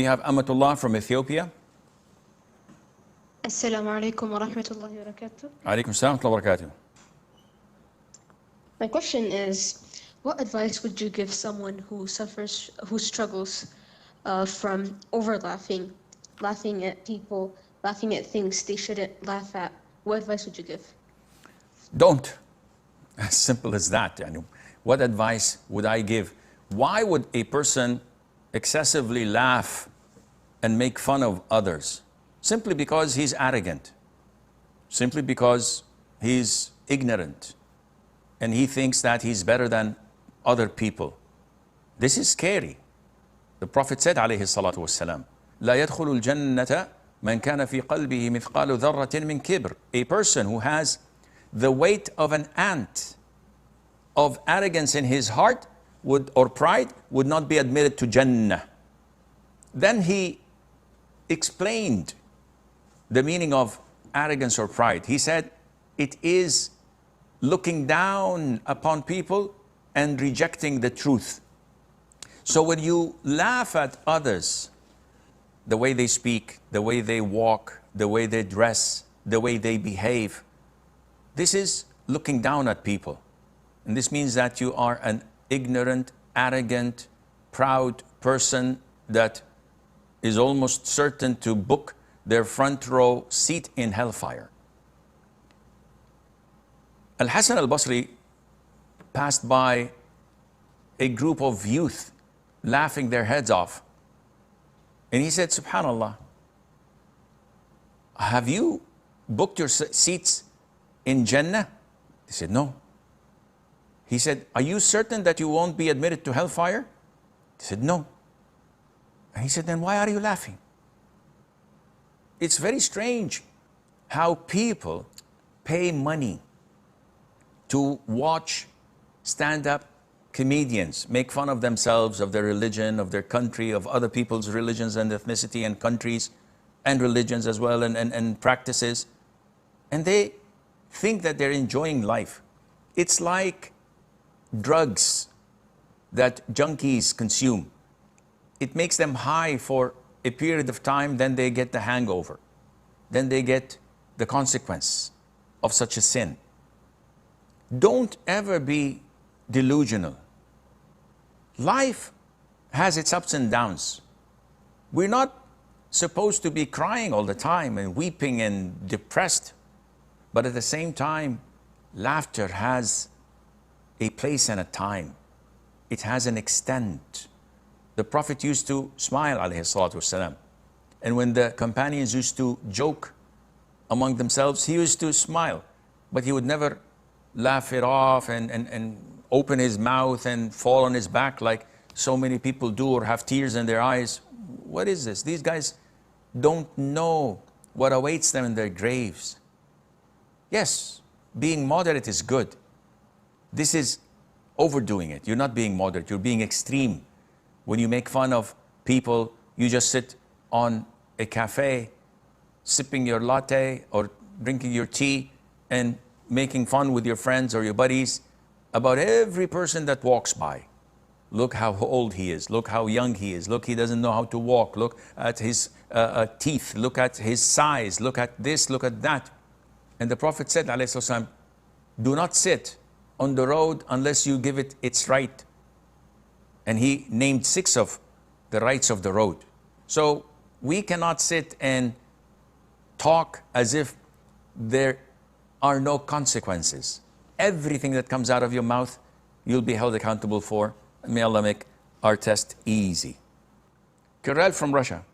We have Amatullah from Ethiopia. Assalamu alaikum wa rahmatullahi wa barakatuh. Alaikum salam wa barakatuh. My question is, what advice would you give someone who struggles from laughing at people, laughing at things they shouldn't laugh at? What advice would you give? Don't. As simple as that. And what advice would I give? Why would a person excessively laugh and make fun of others? Simply because he's arrogant. Simply because he's ignorant. And he thinks that he's better than other people. This is scary. The Prophet said, alayhi salatu wassalam, لا يدخل الجنة من كان في قلبه مثقال ذرة من كبر. A person who has the weight of an ant of arrogance in his heart or pride would not be admitted to Jannah. Then he explained the meaning of arrogance or pride. He said, it is looking down upon people and rejecting the truth. So when you laugh at others, the way they speak, the way they walk, the way they dress, the way they behave, this is looking down at people. And this means that you are an ignorant, arrogant, proud person that is almost certain to book their front row seat in hellfire. Al-Hasan al-Basri passed by a group of youth laughing their heads off. And he said, Subhanallah, have you booked your seats in Jannah? They said, no. He said, are you certain that you won't be admitted to hellfire? They said, no. And he said, then why are you laughing? It's very strange how people pay money to watch stand-up comedians make fun of themselves, of their religion, of their country, of other people's religions and ethnicity and countries and religions as well and practices. And they think that they're enjoying life. It's like drugs that junkies consume. It makes them high for a period of time, then they get the hangover. Then they get the consequence of such a sin. Don't ever be delusional. Life has its ups and downs. We're not supposed to be crying all the time and weeping and depressed. But at the same time, laughter has a place and a time. It has an extent. The Prophet used to smile, alayhi salatu wasalam. And when the companions used to joke among themselves, he used to smile. But he would never laugh it off and open his mouth and fall on his back like so many people do, or have tears in their eyes. What is this? These guys don't know what awaits them in their graves. Yes, being moderate is good. This is overdoing it. You're not being moderate, you're being extreme. When you make fun of people, you just sit on a cafe, sipping your latte or drinking your tea and making fun with your friends or your buddies about every person that walks by. Look how old he is. Look how young he is. Look, he doesn't know how to walk. Look at his teeth. Look at his size. Look at this. Look at that. And the Prophet said, alayhi salam, do not sit on the road unless you give it its right. And he named 6 of the rights of the road. So we cannot sit and talk as if there are no consequences. Everything that comes out of your mouth, you'll be held accountable for. May Allah make our test easy. Karel from Russia.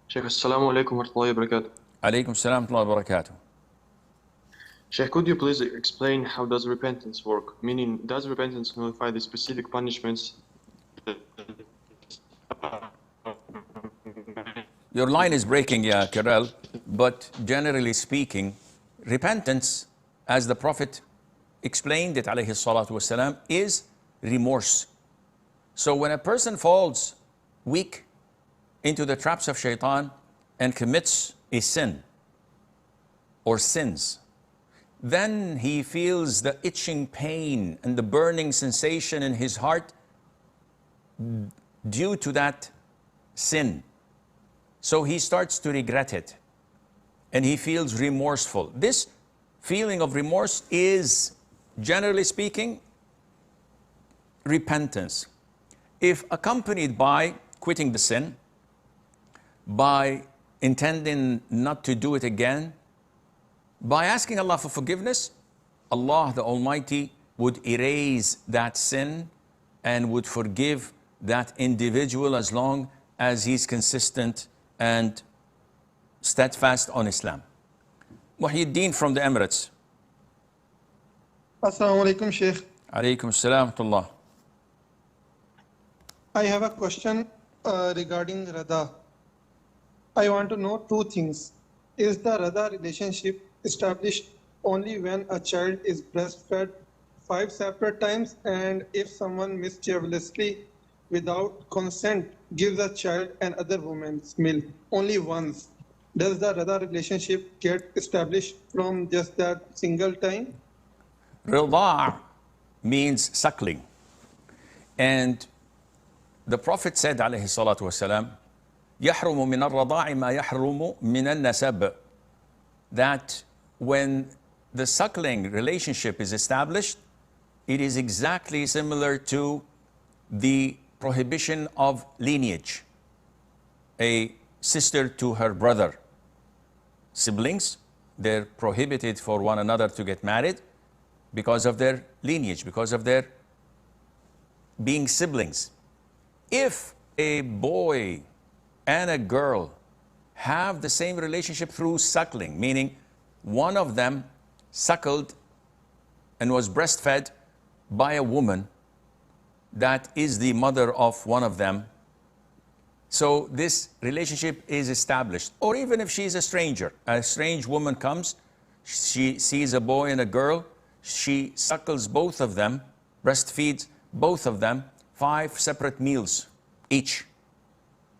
Sheikh, assalamu alaikum wa rahmatullahi wa barakatuh. Alaikum salam wa rahmatullahi wa barakatuh. Sheikh, could you please explain how does repentance work? Meaning, does repentance nullify the specific punishments? Your line is breaking, yeah, Karel. But generally speaking, repentance, as the Prophet explained it, alayhi salatu wasalam, is remorse. So when a person falls weak into the traps of shaitan and commits a sin or sins, then he feels the itching pain and the burning sensation in his heart due to that sin. So he starts to regret it and he feels remorseful. This feeling of remorse is, generally speaking, repentance. If accompanied by quitting the sin, by intending not to do it again, by asking Allah for forgiveness, Allah the Almighty would erase that sin and would forgive that individual as long as he's consistent and steadfast on Islam. Muhyiddin from the Emirates. Assalamu alaikum, Sheikh. Alaykum assalam wa rahmatullah. I have a question regarding Radha. I want to know two things. Is the Radha relationship established only when a child is breastfed 5 separate times, and if someone mischievously, without consent, gives a child another woman's milk only once, does the Radha relationship get established from just that single time? Rida' means suckling. And the Prophet said, alayhi salatu wasalam, يحرم من الرضاع ما يحرم من النسب. That when the suckling relationship is established, it is exactly similar to the prohibition of lineage. A sister to her brother. Siblings, they're prohibited for one another to get married because of their lineage, because of their being siblings. If a boy and a girl have the same relationship through suckling, meaning one of them suckled and was breastfed by a woman that is the mother of one of them, so this relationship is established. Or even if she's a stranger, a strange woman comes, she sees a boy and a girl, she suckles both of them, breastfeeds both of them 5 separate meals each.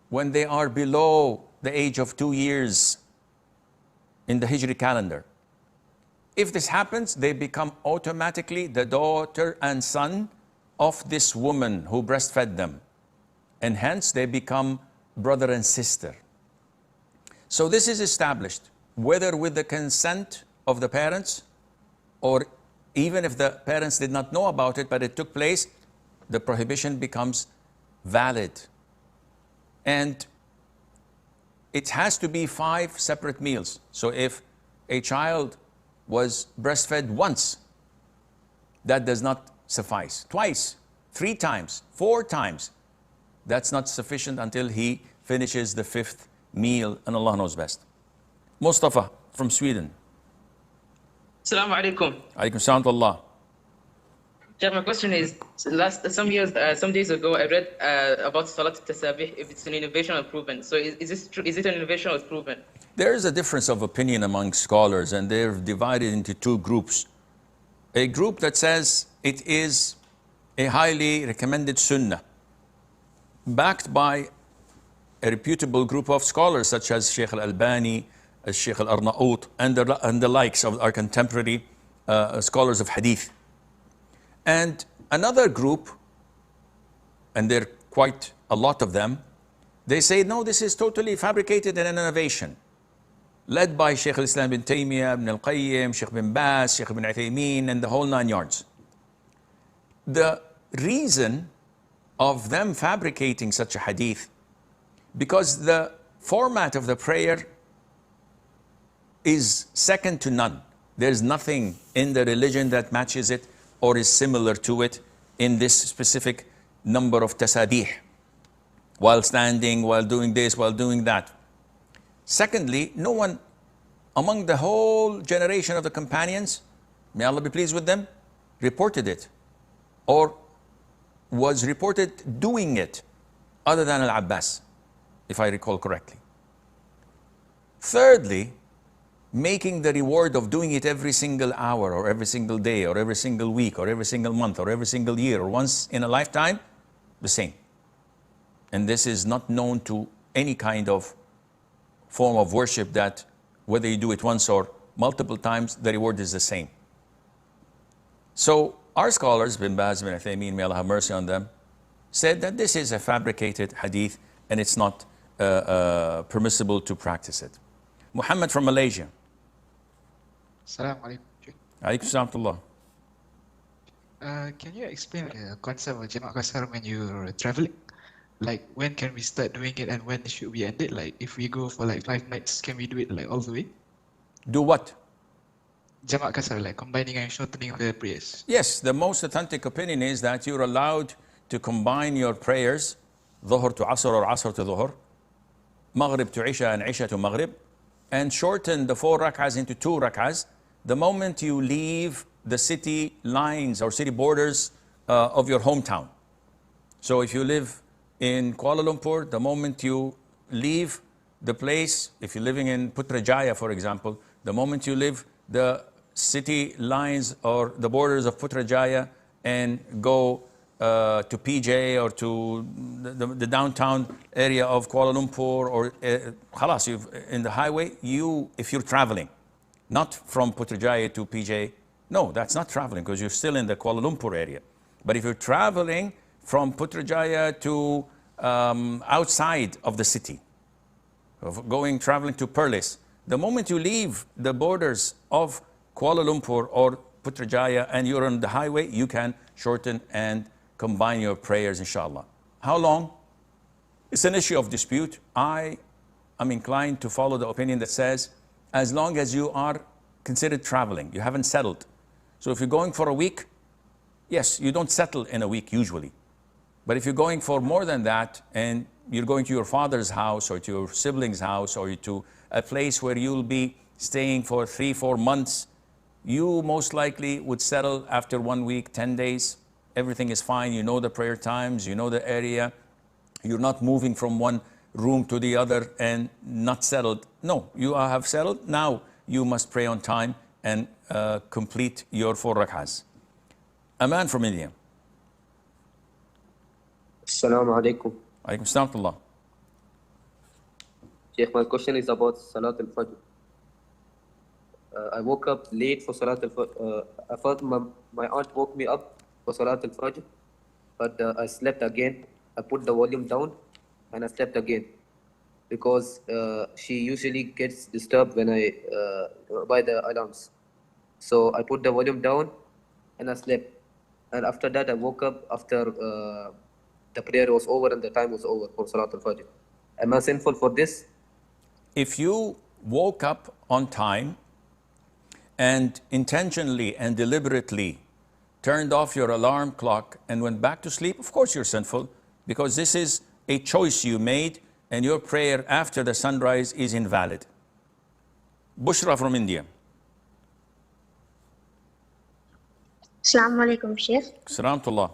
When they are below the age of 2 years in the Hijri calendar. If this happens, they become automatically the daughter and son of this woman who breastfed them. And hence they become brother and sister. So this is established, whether with the consent of the parents, or even if the parents did not know about it, but it took place, the prohibition becomes valid. And it has to be 5 separate meals. So if a child was breastfed once, that does not suffice. Twice, 3 times, 4 times, that's not sufficient until he finishes the 5th meal, and Allah knows best. Mustafa from Sweden. Assalamu alaikum. Alaykum salam wa rahmatullah. Sheikh, my question is, some days ago, I read about Salat al-Tasabih, if it's an innovation or proven. So is this true? Is it an innovation or proven? There is a difference of opinion among scholars, and they're divided into 2 groups. A group that says it is a highly recommended sunnah, backed by a reputable group of scholars such as Sheikh al-Albani, Sheikh al-Arnaout, and the likes of our contemporary scholars of hadith. And another group, and there are quite a lot of them, they say, no, this is totally fabricated and an innovation, led by Shaykh al-Islam ibn Taymiyyah, Ibn al-Qayyim, Shaykh bin Baz, Shaykh ibn Uthaymeen, and the whole 9 yards. The reason of them fabricating such a hadith, because the format of the prayer is second to none. There's nothing in the religion that matches it or is similar to it in this specific number of tasabih, while standing, while doing this, while doing that. Secondly, no one among the whole generation of the companions, may Allah be pleased with them, reported it or was reported doing it other than Al-Abbas, if I recall correctly. Thirdly, making the reward of doing it every single hour or every single day or every single week or every single month or every single year or once in a lifetime, the same. And this is not known to any kind of form of worship that whether you do it once or multiple times, the reward is the same. So our scholars, Bin Baz, Bin Uthaymeen, may Allah have mercy on them, said that this is a fabricated hadith and it's not permissible to practice it. Muhammad from Malaysia. Assalamu alaikum. Alaikum salam wa rahmatullah. Can you explain the concept of Jamak Qasar when you're traveling? Like, when can we start doing it and when should we end it? Like, if we go for like 5 nights, can we do it like all the way? Do what? Jamak Qasar, like combining and shortening of the prayers. Yes, the most authentic opinion is that you're allowed to combine your prayers, Dhuhr to Asr or Asr to Dhuhr, Maghrib to Isha and Isha to Maghrib, and shorten the 4 rak'ahs into 2 rak'ahs the moment you leave the city lines or city borders of your hometown. So if you live in Kuala Lumpur, the moment you leave the place, if you're living in Putrajaya, for example, the moment you leave the city lines or the borders of Putrajaya and go to PJ or to the downtown area of Kuala Lumpur or khalas, in the highway, if you're traveling, not from Putrajaya to PJ, no, that's not traveling because you're still in the Kuala Lumpur area. But if you're traveling from Putrajaya to outside of the city, traveling to Perlis, the moment you leave the borders of Kuala Lumpur or Putrajaya and you're on the highway, you can shorten and combine your prayers, inshallah. How long? It's an issue of dispute. I am inclined to follow the opinion that says, as long as you are considered traveling, you haven't settled. So if you're going for a week, yes, you don't settle in a week usually. But if you're going for more than that and you're going to your father's house or to your sibling's house or to a place where you'll be staying for 3-4 months, you most likely would settle after 1 week, 10 days. Everything is fine. You know the prayer times, you know the area. You're not moving from one room to the other and not settled. No, you have settled. Now you must pray on time and complete your 4 rak'ahs. A man from India. Assalamu alaikum. Alaikum salam wa rahmatullah. Sheikh, my question is about Salat al-Fajr. I woke up late for Salat al-Fajr. I thought my aunt woke me up for Salat al-Fajr, but I slept again. I put the volume down and I slept again because she usually gets disturbed when by the alarms. So I put the volume down and I slept. And after that, I woke up after the prayer was over and the time was over for Salat al-Fajr. Am I sinful for this? If you woke up on time and intentionally and deliberately turned off your alarm clock and went back to sleep, of course you're sinful, because this is a choice you made and your prayer after the sunrise is invalid. Bushra from India. Assalamu alaikum, Sheikh. Salamtullah.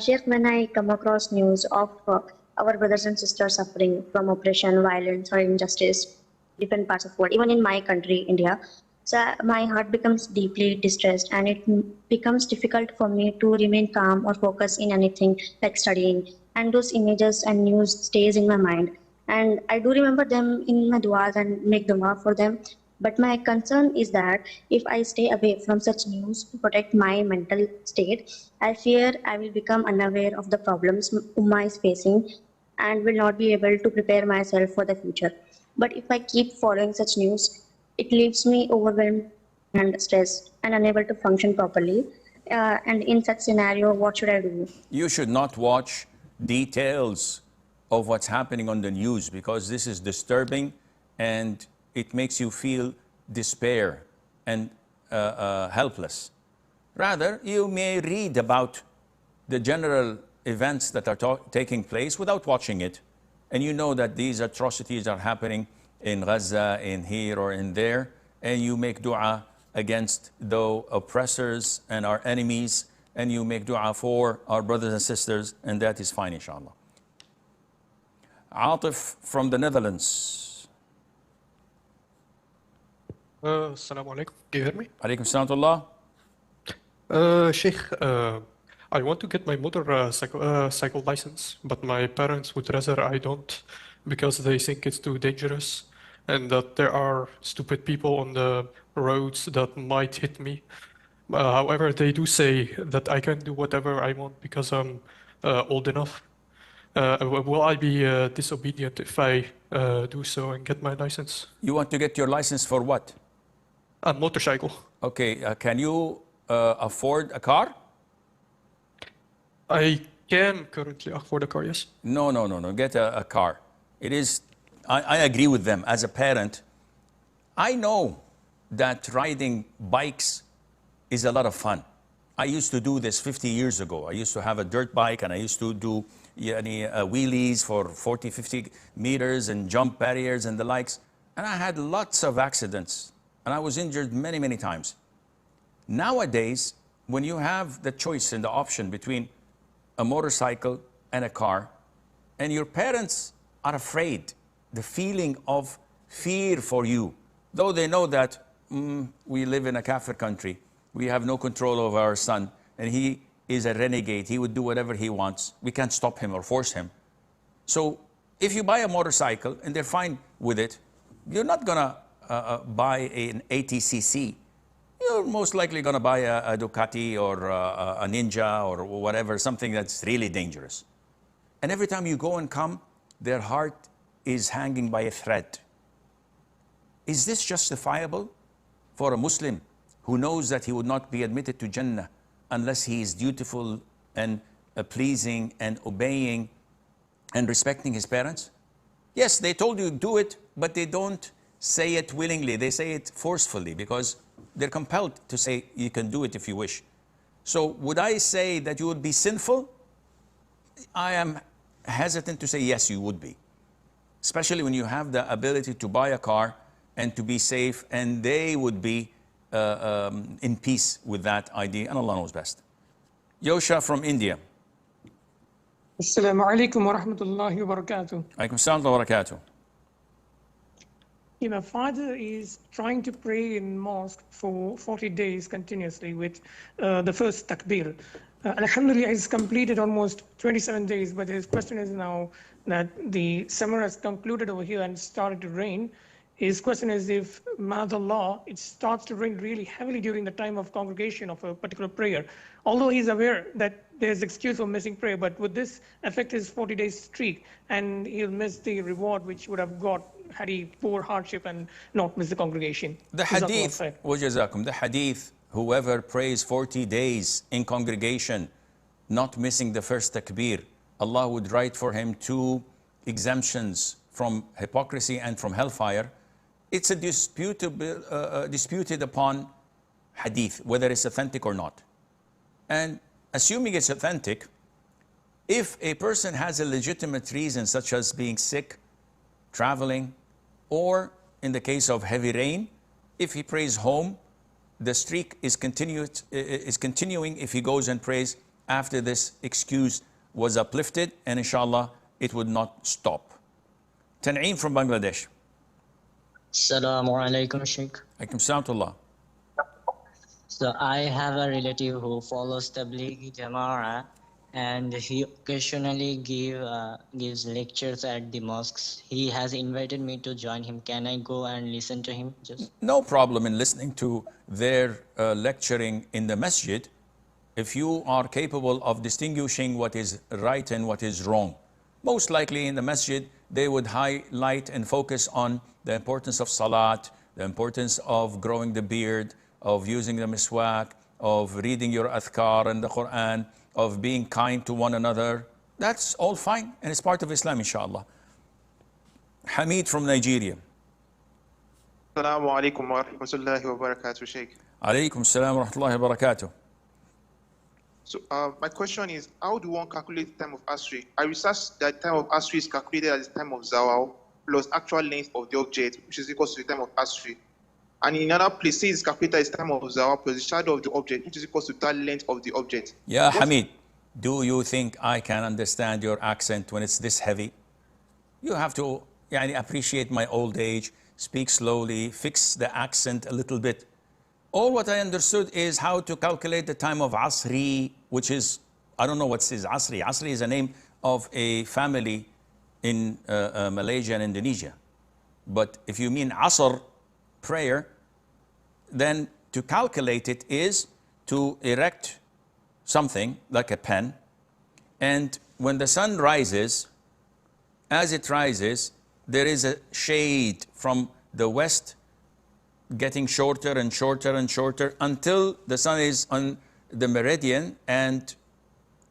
Sheikh, when I come across news of our brothers and sisters suffering from oppression, violence, or injustice, different parts of the world, even in my country, India, so my heart becomes deeply distressed, and it becomes difficult for me to remain calm or focus in anything like studying. And those images and news stays in my mind, and I do remember them in my du'as and make dua for them. But my concern is that if I stay away from such news to protect my mental state, I fear I will become unaware of the problems Ummah is facing and will not be able to prepare myself for the future. But if I keep following such news, it leaves me overwhelmed and stressed and unable to function properly. And in such scenario, what should I do? You should not watch details of what's happening on the news because this is disturbing and it makes you feel despair and helpless. Rather, you may read about the general events that are taking place without watching it. And you know that these atrocities are happening in Gaza, in here or in there. And you make dua against the oppressors and our enemies. And you make dua for our brothers and sisters. And that is fine, inshallah. Atif from the Netherlands. Assalamu alaikum. Can you hear me? Alaikum salam. Sheikh, I want to get my motor cycle license, but my parents would rather I don't because they think it's too dangerous and that there are stupid people on the roads that might hit me. However, they do say that I can do whatever I want because I'm old enough. Will I be disobedient if I do so and get my license? You want to get your license for what? A motorcycle. Okay, can you afford a car? I can currently afford a car, yes. No, no, no, no. Get a car. It is, I agree with them. As a parent, I know that riding bikes is a lot of fun. I used to do this 50 years ago. I used to have a dirt bike and I used to do wheelies for 40, 50 meters and jump barriers and the likes. And I had lots of accidents and I was injured many, many times. Nowadays, when you have the choice and the option between a motorcycle and a car, and your parents are afraid, the feeling of fear for you, though they know that we live in a kafir country, we have no control over our son, and he is a renegade, he would do whatever he wants, we can't stop him or force him. So if you buy a motorcycle and they're fine with it, you're not gonna buy an ATCC. You're most likely going to buy a Ducati or a Ninja or whatever, something that's really dangerous. And every time you go and come, their heart is hanging by a thread. Is this justifiable for a Muslim who knows that he would not be admitted to Jannah unless he is dutiful and pleasing and obeying and respecting his parents? Yes, they told you do it, but they don't say it willingly. They say it forcefully because they're compelled to say you can do it if you wish. So would I say that you would be sinful? I am hesitant to say yes, you would be. Especially when you have the ability to buy a car and to be safe, and they would be in peace with that idea, and Allah knows best. Yosha from India. Assalamu alaikum wa rahmatullahi wa barakatuh. Alaikum salam wa barakatuh. My father is trying to pray in mosque for 40 days continuously with the first takbir. Alhamdulillah, he's completed almost 27 days, but his question is now that the summer has concluded over here and started to rain. His question is if, ma'adallah, it starts to rain really heavily during the time of congregation of a particular prayer. Although he's aware that there's excuse for missing prayer, but would this affect his 40-day streak and he'll miss the reward which would have got had he poor hardship and not miss the congregation? The hadith, wajazakum, the hadith, whoever prays 40 days in congregation, not missing the first takbir, Allah would write for him 2 exemptions from hypocrisy and from hellfire. It's a disputed upon hadith, whether it's authentic or not. And assuming it's authentic, if a person has a legitimate reason, such as being sick, traveling, or in the case of heavy rain, if he prays home, the streak is continuing if he goes and prays after this excuse was uplifted, and inshallah, it would not stop. Tan'eem from Bangladesh. Assalamu alaikum, Sheikh. Alaikum salam. So I have a relative who follows Tablighi Jamara, and he occasionally gives lectures at the mosques. He has invited me to join him. Can I go and listen to him? No problem in listening to their lecturing in the masjid if you are capable of distinguishing what is right and what is wrong. Most likely in the masjid, they would highlight and focus on the importance of salat, the importance of growing the beard, of using the miswak, of reading your adhkar and the Quran, of being kind to one another. That's all fine, and it's part of Islam, inshallah. Hamid from Nigeria. Assalamu alaikum wa rahmatullahi wa barakatuh, Sheikh. Alaikum salam wa rahmatullahi wa barakatuh. So my question is, how do one calculate the time of Asri? I researched that time of Asri is calculated as the time of Zawal plus actual length of the object, which is equal to the time of Asri. And in another place, it's calculated as the time of Zawal plus the shadow of the object, which is equal to the length of the object. Yeah, Hamid, do you think I can understand your accent when it's this heavy? You have to appreciate my old age, speak slowly, fix the accent a little bit. All what I understood is how to calculate the time of Asri, which is, I don't know what is Asri. Asri is a name of a family in Malaysia and Indonesia. But if you mean Asr prayer, then to calculate it is to erect something like a pen and when the sun rises, as it rises, there is a shade from the west getting shorter and shorter and shorter until the sun is on the meridian and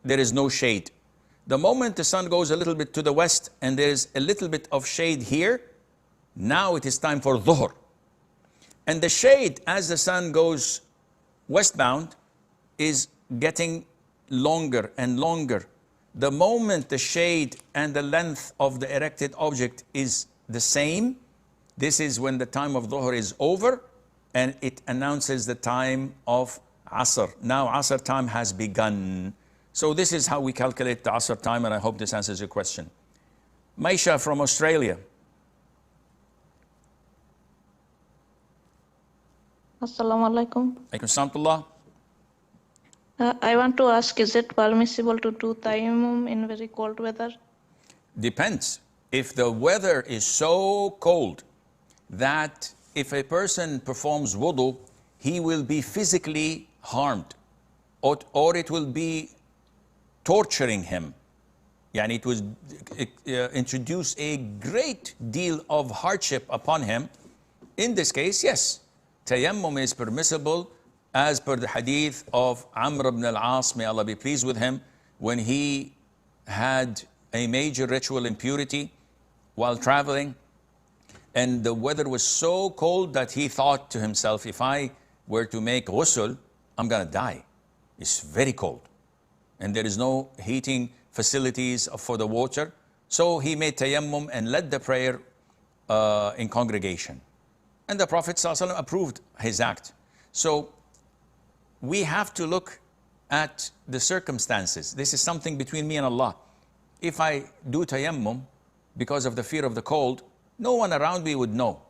there is no shade. The moment the sun goes a little bit to the west and there is a little bit of shade here, now it is time for dhuhr. And the shade, as the sun goes westbound, is getting longer and longer. The moment the shade and the length of the erected object is the same, this is when the time of dhuhr is over and it announces the time of asr. Now asr time has begun. So this is how we calculate the asr time, and I hope this answers your question. Maisha from Australia. Assalamu alaikum. Alaikum salam. I want to ask, is it permissible to do tayammum in very cold weather? Depends. If the weather is so cold that if a person performs wudu, he will be physically harmed, or it will be torturing him. Yani it will introduce a great deal of hardship upon him. In this case, yes, tayammum is permissible as per the hadith of Amr ibn al-As, may Allah be pleased with him, when he had a major ritual impurity while traveling, and the weather was so cold that he thought to himself, if I were to make ghusl, I'm gonna die. It's very cold. And there is no heating facilities for the water. So he made tayammum and led the prayer in congregation. And the Prophet ﷺ approved his act. So we have to look at the circumstances. This is something between me and Allah. If I do tayammum because of the fear of the cold, no one around me would know.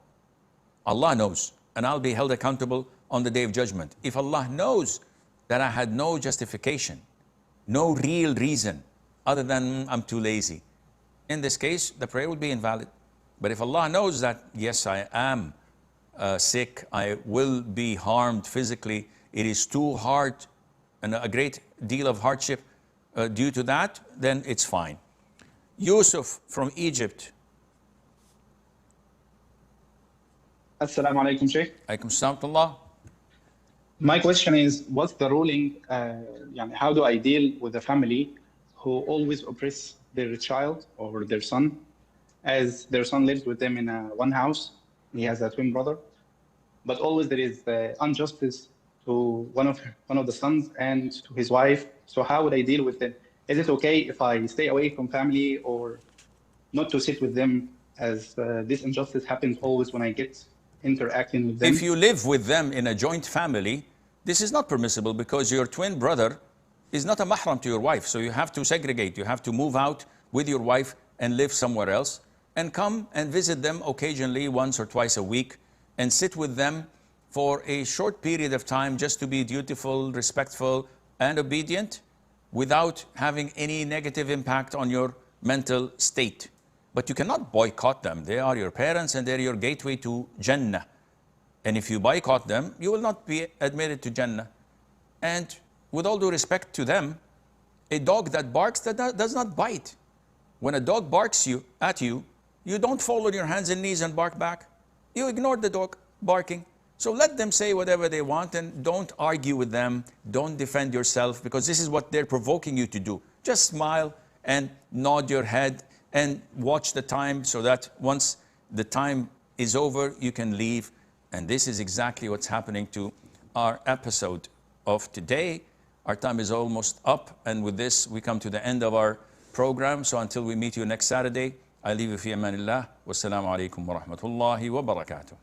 Allah knows, and I'll be held accountable on the Day of Judgment. If Allah knows that I had no justification, no real reason other than I'm too lazy, in this case, the prayer will be invalid. But if Allah knows that, yes, I am sick, I will be harmed physically, it is too hard and a great deal of hardship due to that, then it's fine. Yusuf from Egypt. Assalamu alaikum, Sheikh. Alaikum salam. My question is, what's the ruling, how do I deal with a family who always oppress their child or their son, as their son lives with them in one house, he has a twin brother, but always there is injustice to one of the sons and to his wife. So how would I deal with it? Is it okay if I stay away from family or not to sit with them, as this injustice happens always when I get interacting with them? If you live with them in a joint family, this is not permissible because your twin brother is not a mahram to your wife. So you have to segregate. You have to move out with your wife and live somewhere else and come and visit them occasionally, once or twice a week, and sit with them for a short period of time just to be dutiful, respectful, and obedient without having any negative impact on your mental state. But you cannot boycott them. They are your parents and they're your gateway to Jannah. And if you boycott them, you will not be admitted to Jannah. And with all due respect to them, a dog that barks does not bite. When a dog barks at you, you don't fall on your hands and knees and bark back. You ignore the dog barking. So let them say whatever they want and don't argue with them. Don't defend yourself, because this is what they're provoking you to do. Just smile and nod your head and watch the time, so that once the time is over, you can leave. And this is exactly what's happening to our episode of today. Our time is almost up, and with this we come to the end of our program. So until we meet you next Saturday, I leave you fi amanillah. Wassalamu alaikum wa rahmatullahi wa barakatuh.